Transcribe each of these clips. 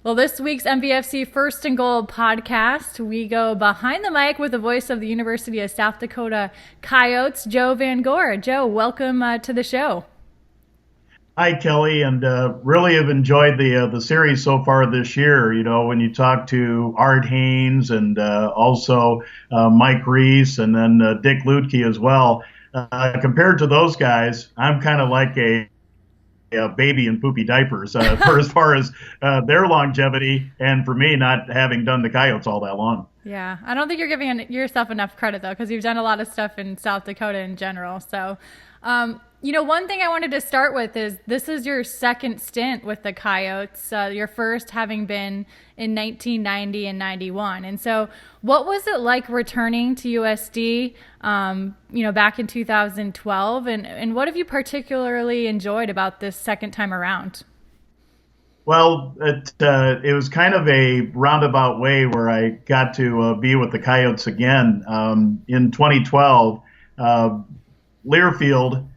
Well, this week's MVFC First and Goal podcast, we go behind the mic with the voice of the University of South Dakota Coyotes, Joe Van Goor. Joe, welcome to the show. Hi, Kelly, and really have enjoyed the series so far this year. You know, when you talk to Art Haynes and also Mike Reese and then Dick Lutke as well, compared to those guys, I'm kind of like a baby in poopy diapers for as far as their longevity, and for me not having done the Coyotes all that long. Yeah, I don't think you're giving yourself enough credit, though, because you've done a lot of stuff in South Dakota in general. So, one thing I wanted to start with is this is your second stint with the Coyotes, your first having been in 1990 and 91. And so what was it like returning to USD, back in 2012? And what have you particularly enjoyed about this second time around? Well, it was kind of a roundabout way where I got to be with the Coyotes again. In 2012, Learfield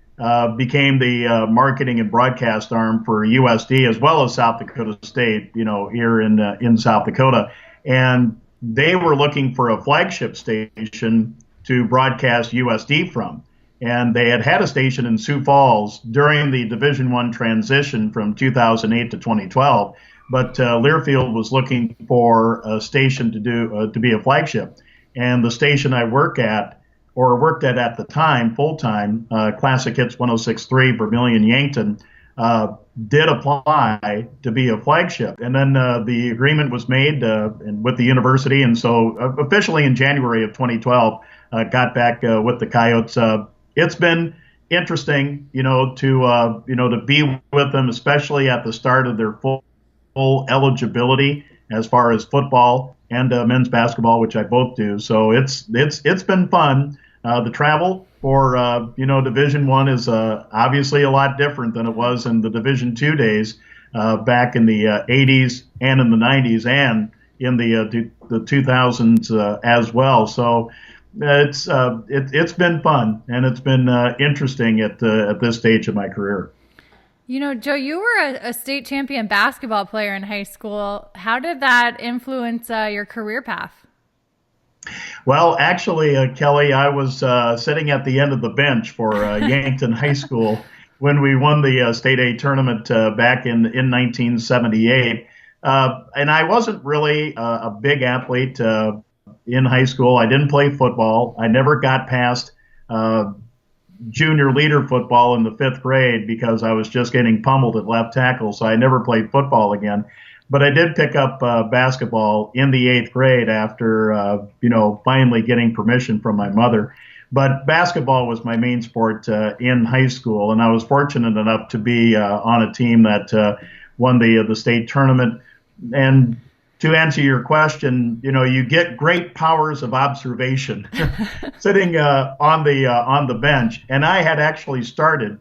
became the marketing and broadcast arm for USD as well as South Dakota State, here in South Dakota. And they were looking for a flagship station to broadcast USD from. And they had a station in Sioux Falls during the Division I transition from 2008 to 2012. But Learfield was looking for a station to be a flagship. And the station I worked at the time, full-time, Classic Hits 106.3, Vermilion Yankton, did apply to be a flagship. And then the agreement was made with the university. And so officially in January of 2012, got back with the Coyotes. It's been interesting, to be with them, especially at the start of their full eligibility as far as football and men's basketball, which I both do. So it's been fun. The travel for Division I is obviously a lot different than it was in the Division II days back in the 80s and in the 90s and in the 2000s as well. So it's been fun, and it's been interesting at this stage of my career. Joe, you were a state champion basketball player in high school. How did that influence your career path? Well, actually, Kelly, I was sitting at the end of the bench for Yankton High School when we won the State A tournament back in 1978. And I wasn't really a big athlete in high school. I didn't play football. I never got past junior leader football in the 5th grade because I was just getting pummeled at left tackle, so I never played football again. But I did pick up basketball in the 8th grade after, finally getting permission from my mother. But basketball was my main sport in high school, and I was fortunate enough to be on a team that won the state tournament. And to answer your question, you get great powers of observation sitting on the bench. And I had actually started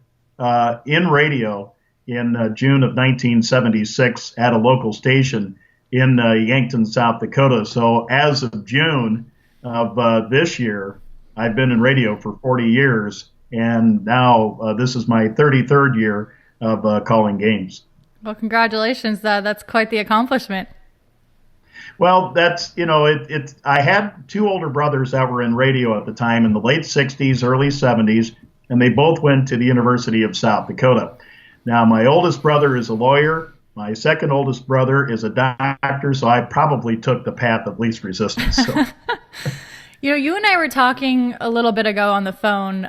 in radio in June of 1976 at a local station in Yankton, South Dakota. So as of June of this year, I've been in radio for 40 years, and now this is my 33rd year of calling games. Well, congratulations. That's quite the accomplishment. Well, that's, I had 2 older brothers that were in radio at the time in the late 60s, early 70s, and they both went to the University of South Dakota. Now, my oldest brother is a lawyer. My second oldest brother is a doctor, so I probably took the path of least resistance. So. You and I were talking a little bit ago on the phone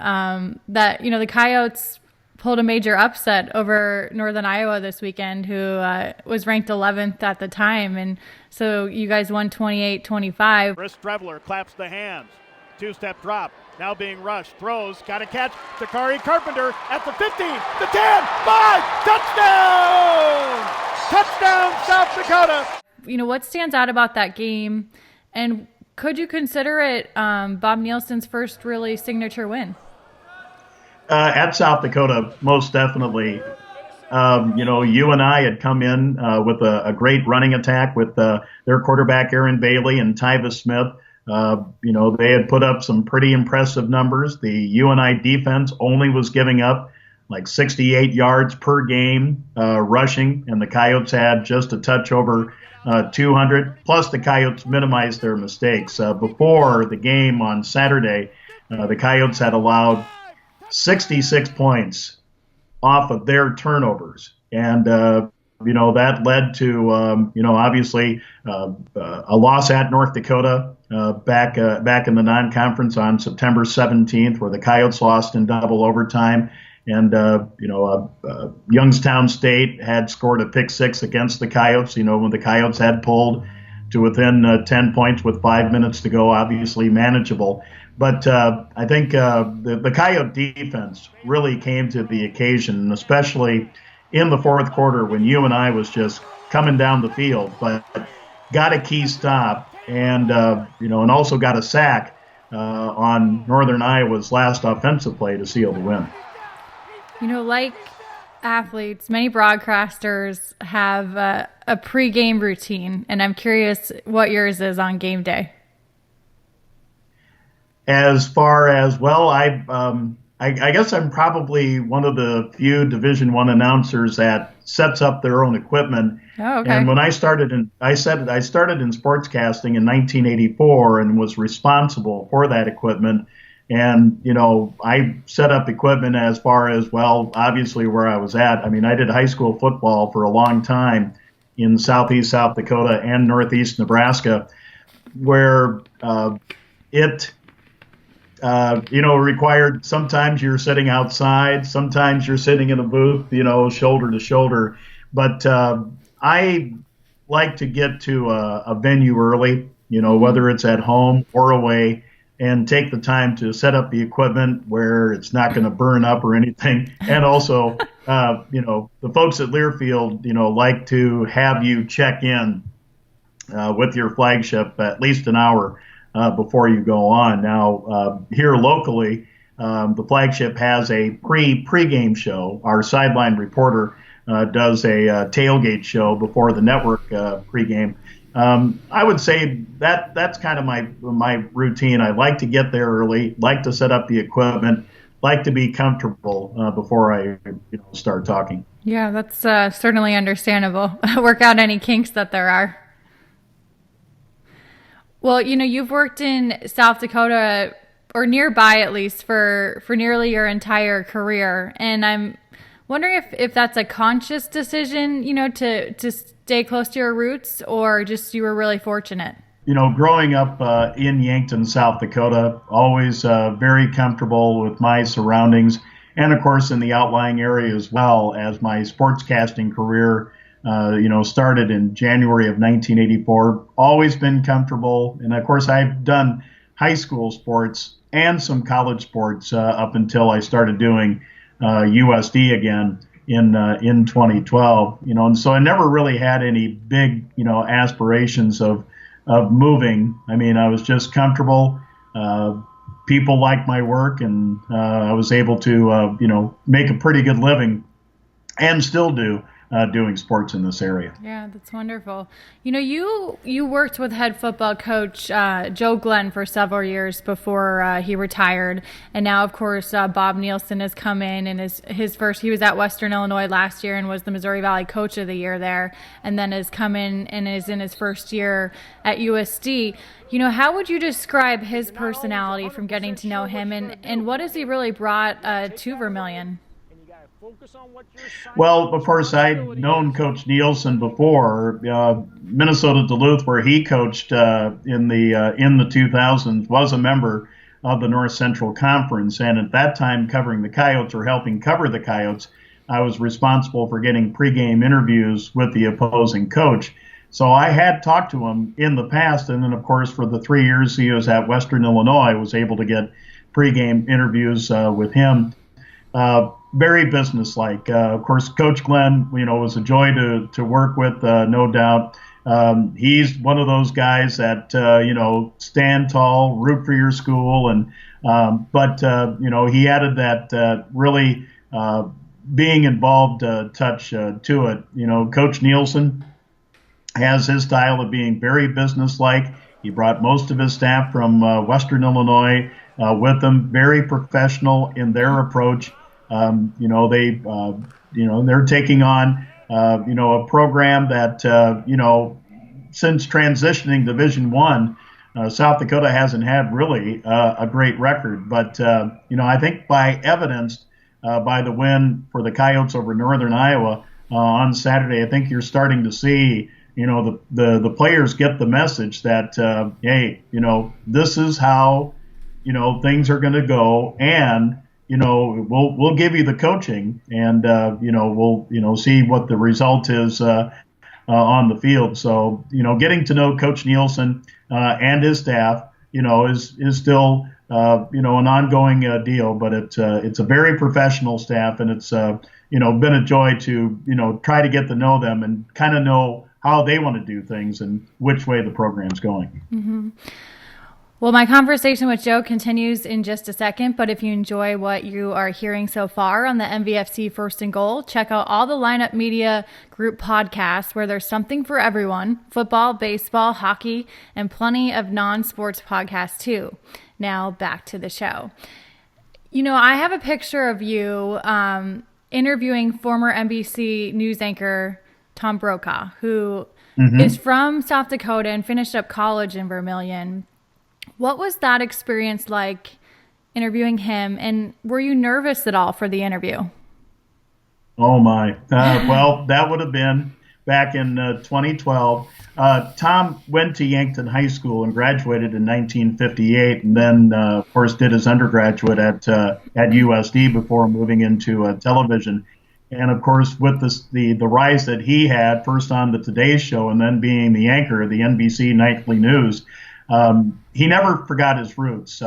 that, the Coyotes pulled a major upset over Northern Iowa this weekend, who was ranked 11th at the time. And so you guys won 28-25. Chris Streveler claps the hands. 2-step drop. Now being rushed. Throws. Got to catch. Dakari Carpenter at the 15, the 10, 5. Touchdown! Touchdown, South Dakota! What stands out about that game? And could you consider it Bob Nielsen's first really signature win? At South Dakota, most definitely. You and I had come in with a great running attack with their quarterback, Aaron Bailey, and Tyvis Smith. They had put up some pretty impressive numbers. The UNI defense only was giving up like 68 yards per game rushing, and the Coyotes had just a touch over 200. Plus, the Coyotes minimized their mistakes. Before the game on Saturday, the Coyotes had allowed 66 points off of their turnovers. And, that led to, obviously a loss at North Dakota back in the non-conference on September 17th, where the Coyotes lost in double overtime. And, Youngstown State had scored a pick six against the Coyotes, when the Coyotes had pulled to within 10 points with 5 minutes to go, obviously manageable. But I think the Coyote defense really came to the occasion, especially in the fourth quarter when UNI was just coming down the field, but got a key stop and also got a sack on Northern Iowa's last offensive play to seal the win. Like athletes, many broadcasters have a pregame routine, and I'm curious what yours is on game day. As far as, well, I guess I'm probably one of the few Division I announcers that sets up their own equipment. Oh, okay. And when I started in sportscasting in 1984 and was responsible for that equipment. And, I set up equipment as far as, well, obviously where I was at. I mean, I did high school football for a long time in southeast South Dakota and northeast Nebraska, where it required, sometimes you're sitting outside, sometimes you're sitting in a booth, shoulder to shoulder. But I like to get to a venue early, whether it's at home or away, and take the time to set up the equipment where it's not going to burn up or anything. And also, the folks at Learfield, like to have you check in with your flagship at least an hour before you go on. Now, here locally, the flagship has a pregame show. Our sideline reporter does a tailgate show before the network pregame. I would say that's kind of my routine. I like to get there early, like to set up the equipment, like to be comfortable before I start talking. Yeah, that's certainly understandable. Work out any kinks that there are. Well, you've worked in South Dakota, or nearby at least, for nearly your entire career. And I'm wondering if that's a conscious decision, to stay close to your roots, or just you were really fortunate? Growing up in Yankton, South Dakota, always very comfortable with my surroundings. And, of course, in the outlying area as well, as my sportscasting career started in January of 1984. Always been comfortable. And of course, I've done high school sports and some college sports up until I started doing USD again in 2012. And so I never really had any big, aspirations of moving. I mean, I was just comfortable. People liked my work, and I was able to, make a pretty good living, and still do. Doing sports in this area. Yeah, that's wonderful. You worked with head football coach Joe Glenn for several years before he retired, and now, of course, Bob Nielsen has come in, and his first. He was at Western Illinois last year and was the Missouri Valley Coach of the Year there, and then has come in and is in his first year at USD. How would you describe his personality from getting to know him, and what has he really brought to Vermilion? Well, of course, I'd known Coach Nielsen before. Minnesota Duluth, where he coached in the 2000s, was a member of the North Central Conference. And at that time, covering the Coyotes, or helping cover the Coyotes, I was responsible for getting pregame interviews with the opposing coach. So I had talked to him in the past. And then, of course, for the 3 years he was at Western Illinois, I was able to get pregame interviews with him. Very businesslike. Of course, Coach Glenn, was a joy to work with, no doubt. He's one of those guys that, stand tall, root for your school. But he added that really being involved touch to it. Coach Nielsen has his style of being very businesslike. He brought most of his staff from Western Illinois with him, very professional in their approach. They're taking on, a program that, since transitioning Division One, South Dakota hasn't had really a great record. But I think by evidenced by the win for the Coyotes over Northern Iowa on Saturday, I think you're starting to see the players get the message that hey, this is how things are going to go, and we'll give you the coaching, and we'll see what the result is on the field. So getting to know Coach Nielsen and his staff is still an ongoing deal, but it's a very professional staff, and it's been a joy to try to get to know them and kind of know how they want to do things and which way the program's going. Mm-hmm. Well, my conversation with Joe continues in just a second, but if you enjoy what you are hearing so far on the MVFC First and Goal, check out all the Lineup Media Group podcasts where there's something for everyone: football, baseball, hockey, and plenty of non-sports podcasts too. Now back to the show. I have a picture of you interviewing former NBC news anchor Tom Brokaw, who is from South Dakota and finished up college in Vermilion. What was that experience like interviewing him, and were you nervous at all for the interview? Oh, my. Well, that would have been back in 2012. Tom went to Yankton High School and graduated in 1958, and then, of course, did his undergraduate at USD before moving into television. And, of course, with the rise that he had, first on the Today Show and then being the anchor of the NBC Nightly News, he never forgot his roots.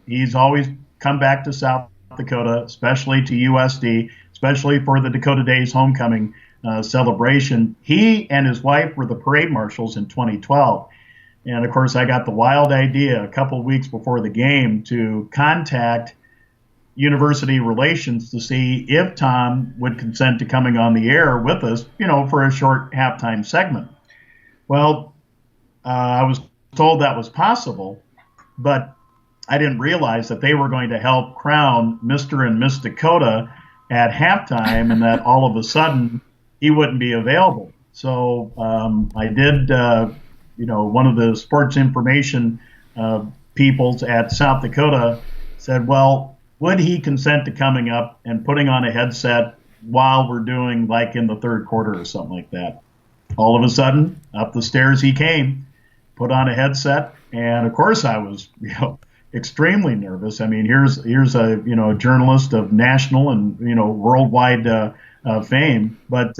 He's always come back to South Dakota, especially to USD, especially for the Dakota Days homecoming celebration. He and his wife were the parade marshals in 2012. And, of course, I got the wild idea a couple of weeks before the game to contact university relations to see if Tom would consent to coming on the air with us, for a short halftime segment. Well, I was told that was possible, but I didn't realize that they were going to help crown Mr. and Miss Dakota at halftime, and that all of a sudden he wouldn't be available. So I did, one of the sports information peoples at South Dakota said, well, would he consent to coming up and putting on a headset while we're doing like in the third quarter or something like that? All of a sudden, up the stairs he came, put on a headset, and of course I was, extremely nervous. I mean, here's a journalist of national and worldwide fame, but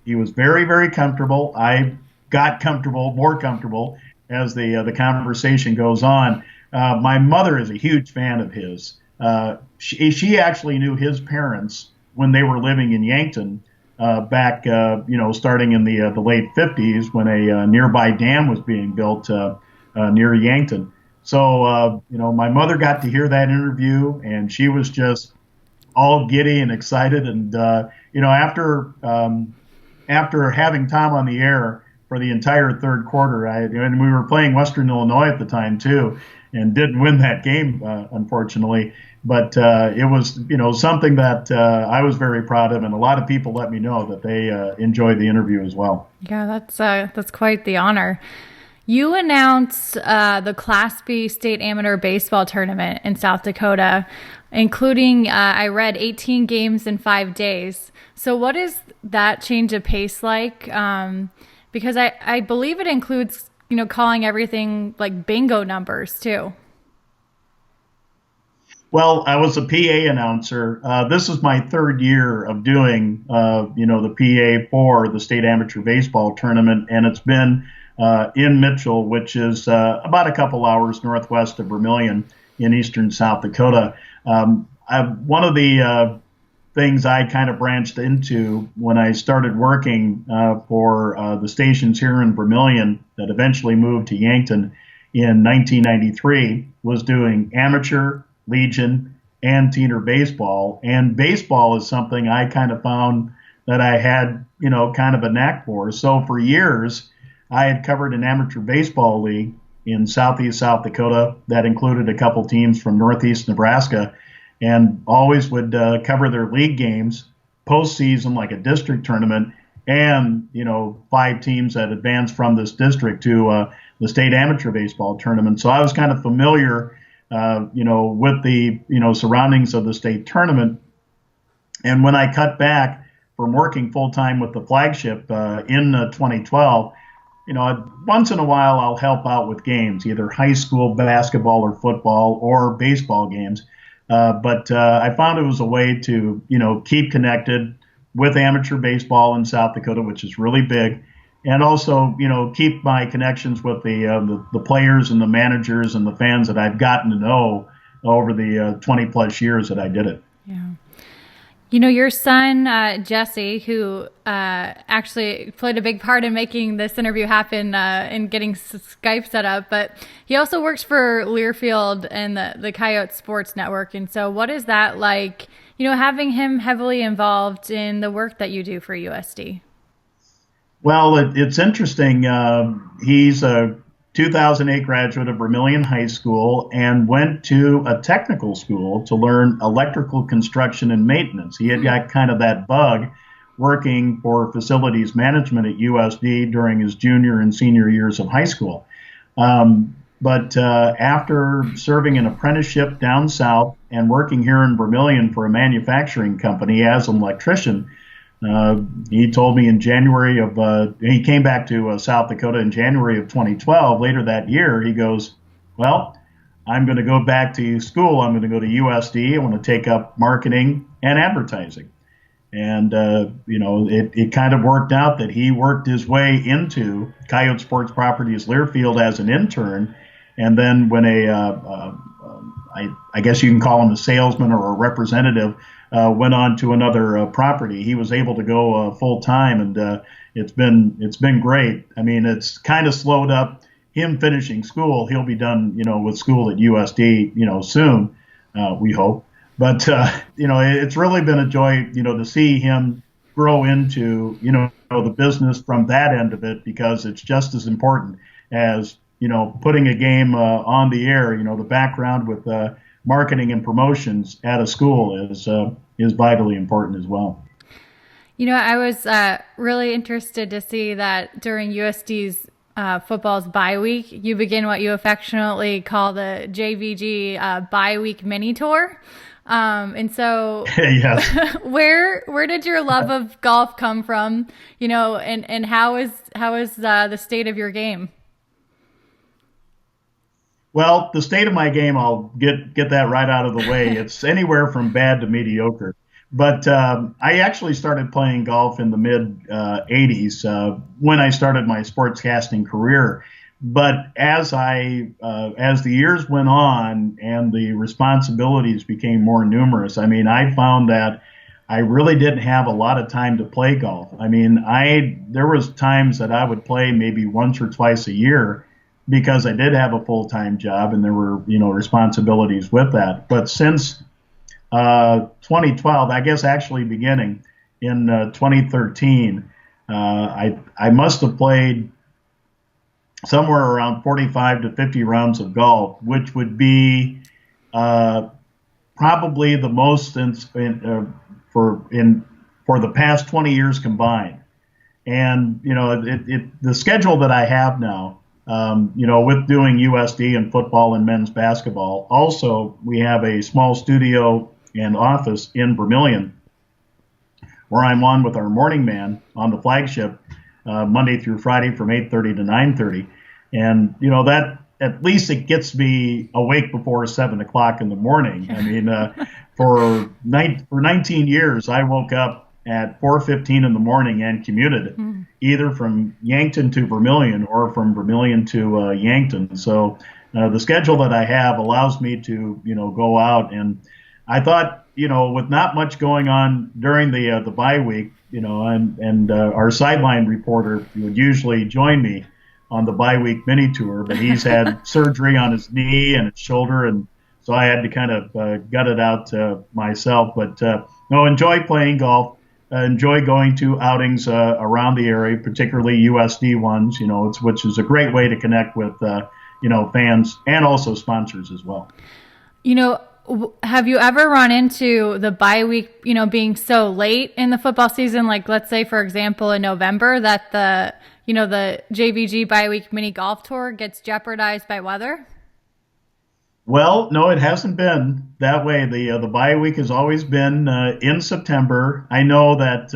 he was very, very comfortable. I got more comfortable as the conversation goes on. My mother is a huge fan of his. She actually knew his parents when they were living in Yankton back, starting in the late 50s when a nearby dam was being built near Yankton. So, my mother got to hear that interview, and she was just all giddy and excited. And, after having Tom on the air for the entire third quarter, and we were playing Western Illinois at the time, too, and didn't win that game, unfortunately. But it was, something that I was very proud of, and a lot of people let me know that they enjoyed the interview as well. Yeah, that's quite the honor. You announced the Class B State Amateur Baseball Tournament in South Dakota, including, I read, 18 games in 5 days. So what is that change of pace like? Because I believe it includes, calling everything like bingo numbers too. Well, I was a PA announcer. This is my third year of doing, the PA for the State Amateur Baseball Tournament, and it's been in Mitchell, which is about a couple hours northwest of Vermilion in eastern South Dakota. One of the things I kind of branched into when I started working for the stations here in Vermilion that eventually moved to Yankton in 1993 was doing amateur, Legion, and Teener baseball. And baseball is something I kind of found that I had, kind of a knack for. So for years, I had covered an amateur baseball league in southeast South Dakota that included a couple teams from northeast Nebraska, and always would cover their league games, postseason like a district tournament, and 5 teams that advanced from this district to the state amateur baseball tournament. So I was kind of familiar, with the surroundings of the state tournament. And when I cut back from working full time with the flagship in 2012, once in a while I'll help out with games, either high school basketball or football or baseball games. But I found it was a way to, keep connected with amateur baseball in South Dakota, which is really big, and also, keep my connections with the players and the managers and the fans that I've gotten to know over the 20 plus years that I did it. Yeah. Your son, Jesse, who actually played a big part in making this interview happen and getting Skype set up, but he also works for Learfield and the Coyotes Sports Network. And so what is that like, having him heavily involved in the work that you do for USD? Well, it's interesting. He's a 2008 graduate of Vermilion High School and went to a technical school to learn electrical construction and maintenance. He had got kind of that bug working for facilities management at USD during his junior and senior years of high school. But after serving an apprenticeship down south and working here in Vermilion for a manufacturing company as an electrician, he told me in January he came back to South Dakota in January of 2012. Later that year, he goes, well, I'm going to go back to school. I'm going to go to USD. I want to take up marketing and advertising. And, it kind of worked out that he worked his way into Coyote Sports Properties Learfield as an intern. And then when I guess you can call him a salesman or a representative, went on to another property, he was able to go full time, and it's been great. I mean, it's kind of slowed up him finishing school. He'll be done, with school at USD, soon, we hope. But it's really been a joy, to see him grow into, the business from that end of it, because it's just as important as putting a game on the air. The background with marketing and promotions at a school is vitally important as well. I was really interested to see that during USD's football's bye week, you begin what you affectionately call the JVG Bye-Week Mini Tour. And so yes. where did your love of golf come from, and how is the state of your game? Well, the state of my game, I'll get that right out of the way. It's anywhere from bad to mediocre. But I actually started playing golf in the mid 80s when I started my sportscasting career. But as the years went on and the responsibilities became more numerous, I found that I really didn't have a lot of time to play golf. There was times that I would play maybe once or twice a year, because I did have a full-time job and there were, responsibilities with that. But since 2012, I guess actually beginning in 2013, I must have played somewhere around 45 to 50 rounds of golf, which would be probably the most for the past 20 years combined. And, the schedule that I have now, with doing USD and football and men's basketball. Also, we have a small studio and office in Vermilion where I'm on with our morning man on the flagship Monday through Friday from 8:30 to 9:30. And, that at least it gets me awake before 7 o'clock in the morning. For 19 years, I woke up at 4:15 in the morning and commuted either from Yankton to Vermilion or from Vermilion to Yankton. So the schedule that I have allows me to, go out. And I thought, with not much going on during the bye week, and our sideline reporter would usually join me on the bye week mini tour, but he's had surgery on his knee and his shoulder, and so I had to kind of gut it out myself. But enjoy playing golf. Enjoy going to outings around the area, particularly USD ones, which is a great way to connect with, fans and also sponsors as well. have you ever run into the bye week, being so late in the football season? Like, let's say, for example, in November, that the JVG bye week mini golf tour gets jeopardized by weather? Well, no, it hasn't been that way. The bye week has always been in September. I know that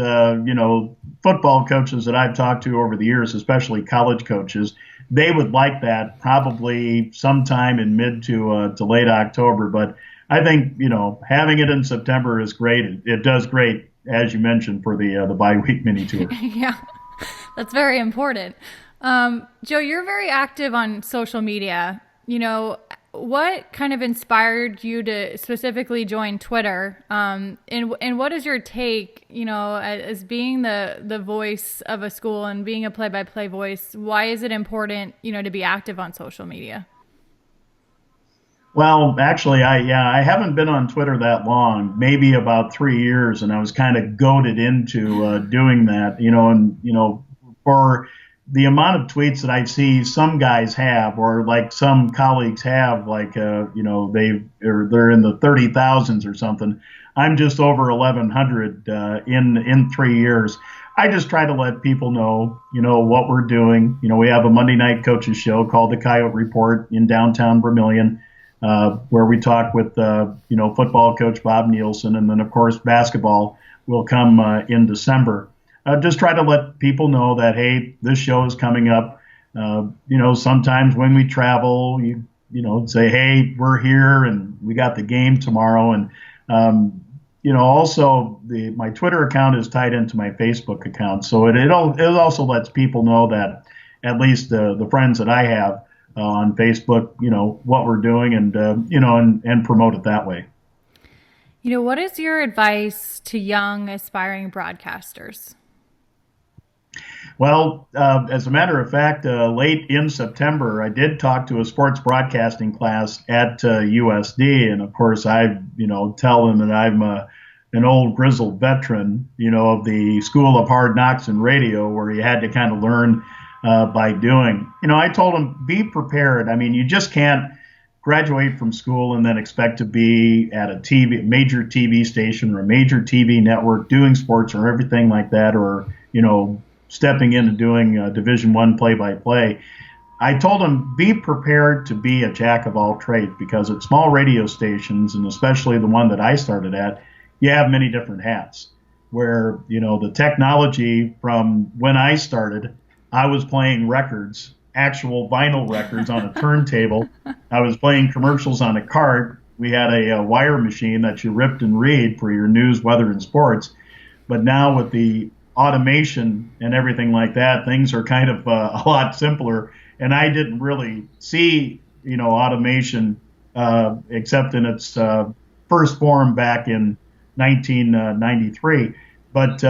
football coaches that I've talked to over the years, especially college coaches, they would like that probably sometime in mid to late October. But I think having it in September is great. It does great, as you mentioned, for the bye week mini tour. Yeah, that's very important. Joe, you're very active on social media. What kind of inspired you to specifically join Twitter? And what is your take, as being the voice of a school and being a play-by-play voice, why is it important, to be active on social media? Well, actually, I haven't been on Twitter that long, maybe about 3 years, and I was kind of goaded into doing that, for the amount of tweets that I see some guys have, or like some colleagues have, like they're in the 30,000s or something. I'm just over 1,100 in 3 years. I just try to let people know, what we're doing. We have a Monday night coaches show called the Coyote Report in downtown Vermilion, where we talk with football coach Bob Nielsen, and then of course basketball will come in December. Just try to let people know that, hey, this show is coming up. Sometimes when we travel, you say, hey, we're here and we got the game tomorrow. And, also my Twitter account is tied into my Facebook account. So it also lets people know that at least the friends that I have on Facebook, what we're doing and, and promote it that way. What is your advice to young aspiring broadcasters? Well, as a matter of fact, late in September, I did talk to a sports broadcasting class at USD, and of course, I tell them that I'm an old grizzled veteran, of the School of Hard Knocks in radio, where you had to kind of learn by doing. I told them, be prepared. I mean, you just can't graduate from school and then expect to be at a major TV station or a major TV network doing sports or everything like that, or stepping in and doing Division I play-by-play. I told them, be prepared to be a jack of all trades, because at small radio stations, and especially the one that I started at, you have many different hats. Where, the technology from when I started, I was playing records, actual vinyl records on a turntable. I was playing commercials on a cart. We had a wire machine that you ripped and read for your news, weather, and sports. But now with the automation and everything like that, things are kind of a lot simpler. And I didn't really see, automation except in its first form back in 1993. But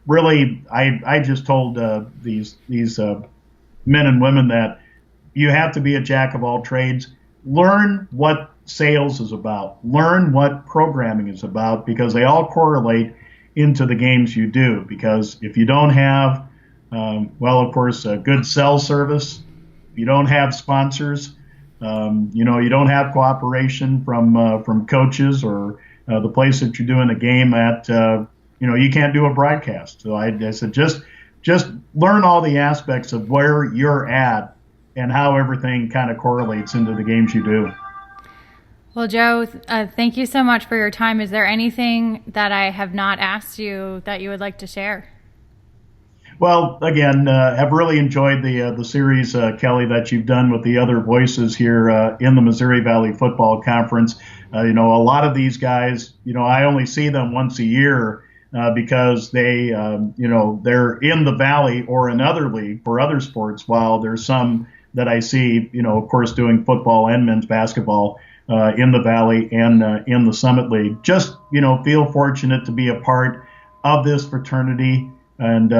really, I just told these men and women that you have to be a jack of all trades. Learn what sales is about. Learn what programming is about, because they all correlate into the games you do. Because if you don't have, of course, a good cell service, if you don't have sponsors, you don't have cooperation from coaches or the place that you're doing a game at, you can't do a broadcast. So I said, just learn all the aspects of where you're at and how everything kind of correlates into the games you do. Well, Joe, thank you so much for your time. Is there anything that I have not asked you that you would like to share? Well, again, have really enjoyed the series, Kelly, that you've done with the other voices here in the Missouri Valley Football Conference. A lot of these guys, I only see them once a year because they, they're in the Valley or another league for other sports, while there's some that I see, of course, doing football and men's basketball in the Valley and in the Summit League. Just, feel fortunate to be a part of this fraternity and,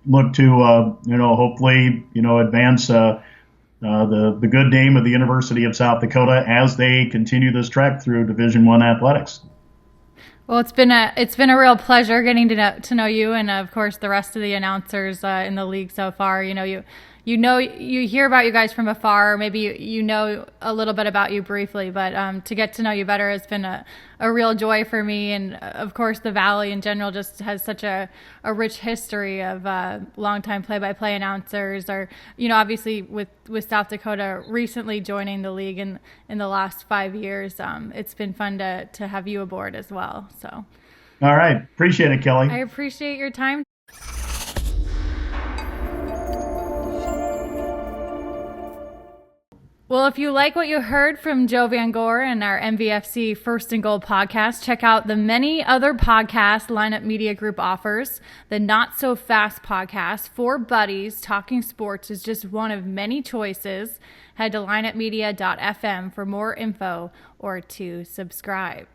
look to, hopefully, advance the good name of the University of South Dakota as they continue this trek through Division I athletics. Well, it's been a real pleasure getting to know you, and of course the rest of the announcers in the league so far. you hear about you guys from afar. Maybe you know a little bit about you briefly, but to get to know you better has been a real joy for me. And of course, the Valley in general just has such a rich history of longtime play-by-play announcers, or obviously with South Dakota recently joining the league in the last 5 years. It's been fun to have you aboard as well. So. All right. Appreciate it, Kelly. I appreciate your time. Well, if you like what you heard from Joe Van Goor and our MVFC First and Goal podcast, check out the many other podcasts Lineup Media Group offers. The Not So Fast podcast, For Buddies Talking Sports, is just one of many choices. Head to lineupmedia.fm for more info or to subscribe.